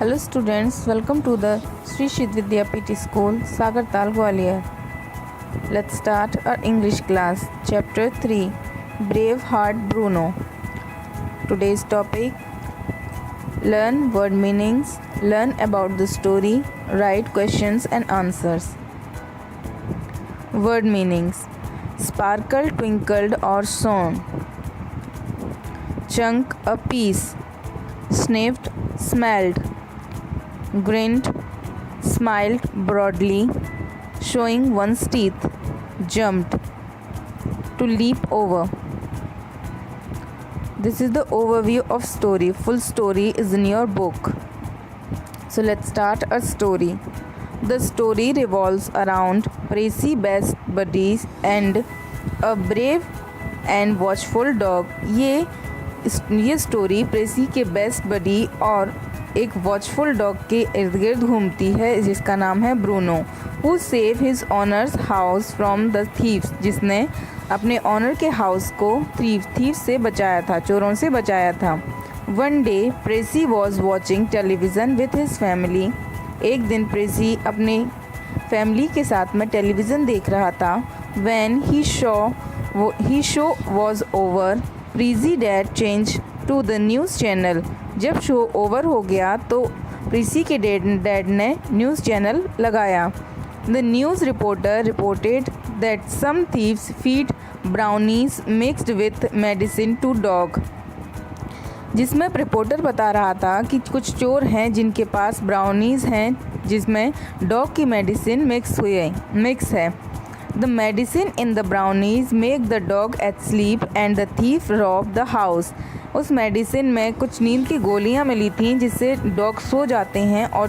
Hello students, welcome to the Sri Shidvidya PT School, Sagartal, Gwalior. Let's start our English class. Chapter 3, Braveheart Bruno. Today's topic, learn word meanings, learn about the story, write questions and answers. Word meanings: sparkle, twinkled or shone. Chunk, a piece. Sniffed, smelled. Grinned, smiled broadly, showing one's teeth. Jumped, to leap over. This is the overview of story. Full story is in your book. So let's start a story. The story revolves around Prissy best buddies and a brave and watchful dog. ये story प्रेसी के best buddy और एक watchful dog के इर्द गिर्द घूमती है जिसका नाम है Bruno, who save his honours house from the thieves, जिसने अपने ऑनर के हाउस को थीव से बचाया था, चोरों से बचाया था। One day Pressy was watching television with his family. एक दिन प्रेसी अपने फैमिली के साथ में टेलीविज़न देख रहा था। When he show was over, Pressy dad change to the news channel. जब शो ओवर हो गया तो प्रीसी के डैड ने न्यूज़ चैनल लगाया। The news reporter reported that some thieves feed brownies mixed with medicine to dog, जिसमें रिपोर्टर बता रहा था कि कुछ चोर हैं जिनके पास ब्राउनीज हैं जिसमें डॉग की मेडिसिन मिक्स है। The medicine in the brownies make the dog asleep and the thief rob the house. उस मेडिसिन में कुछ नींद की गोलियां मिली थीं जिससे डॉग सो जाते हैं और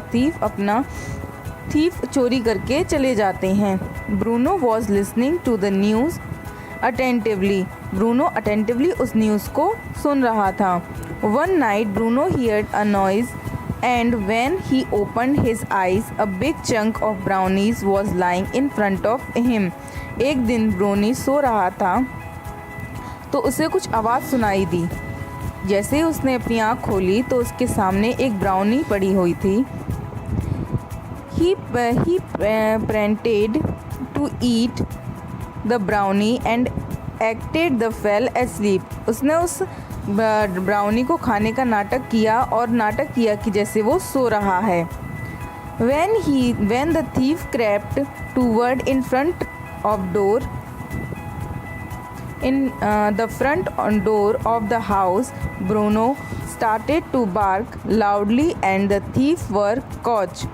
थीफ चोरी करके चले जाते हैं। Bruno was listening to the news attentively. Bruno attentively उस न्यूज़ को सुन रहा था। One night Bruno heard a noise and when he opened his eyes a big chunk of brownies was lying in front of him. एक दिन ब्रोनी सो रहा था तो उसे कुछ आवाज़ सुनाई दी। जैसे ही उसने अपनी आँख खोली तो उसके सामने एक ब्राउनी पड़ी हुई थी। He pretended to eat the brownie and acted the fell asleep. उसने उस ब्राउनी को खाने का नाटक किया और नाटक किया कि जैसे वो सो रहा है। When the thief crept toward in front of door in the front door of the house, Bruno started to bark loudly and the thief were caught.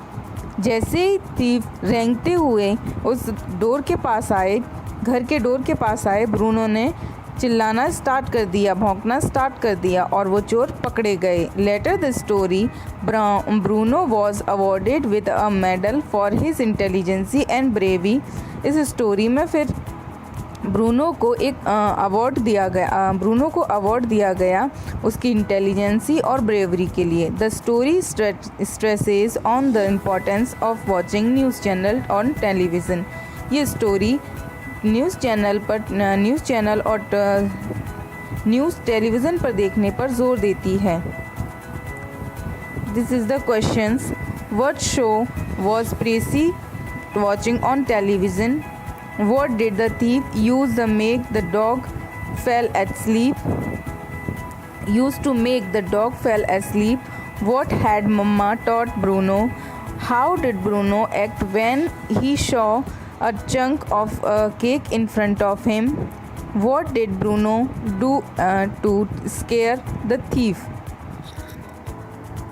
जैसे ही थीफ रेंगते हुए उस डोर के पास आए, घर के डोर के पास आए, ब्रूनो ने चिल्लाना स्टार्ट कर दिया, भौंकना स्टार्ट कर दिया और वो चोर पकड़े गए। Later the story, Bruno was awarded with a medal for his intelligence and bravery. इस स्टोरी में फिर ब्रूनो को अवार्ड दिया गया उसकी इंटेलिजेंसी और ब्रेवरी के लिए। The story stresses on the importance of watching news channel on television. ये स्टोरी न्यूज़ चैनल और न्यूज़ टेलीविज़न पर देखने पर जोर देती है। This is the questions. What show was Pressy watching on television? What did the thief use to make the dog fell asleep? What had Mama taught Bruno? How did Bruno act when he saw a chunk of cake in front of him? What did Bruno do to scare the thief?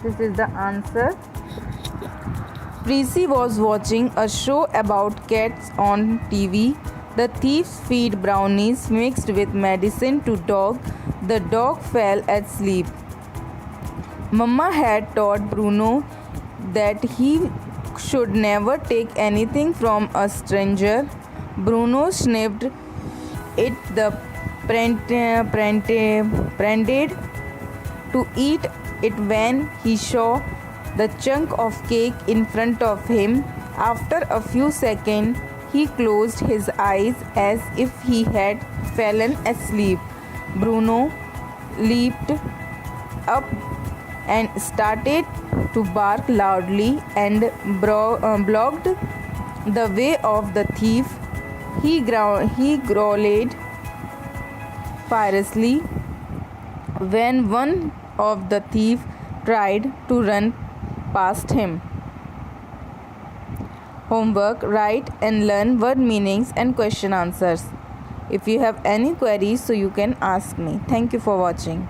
This is the answer. Prissy was watching a show about cats on TV. The thieves feed brownies mixed with medicine to dog. The dog fell asleep. Mama had taught Bruno that he should never take anything from a stranger. Bruno sniffed it. The pretended to eat it when he saw the chunk of cake in front of him. After a few seconds, he closed his eyes as if he had fallen asleep. Bruno leaped up and started to bark loudly and blocked the way of the thief. He growled fiercely when one of the thieves tried to run past him. Homework: write and learn word meanings and question answers. If you have any queries, so you can ask me. Thank you for watching.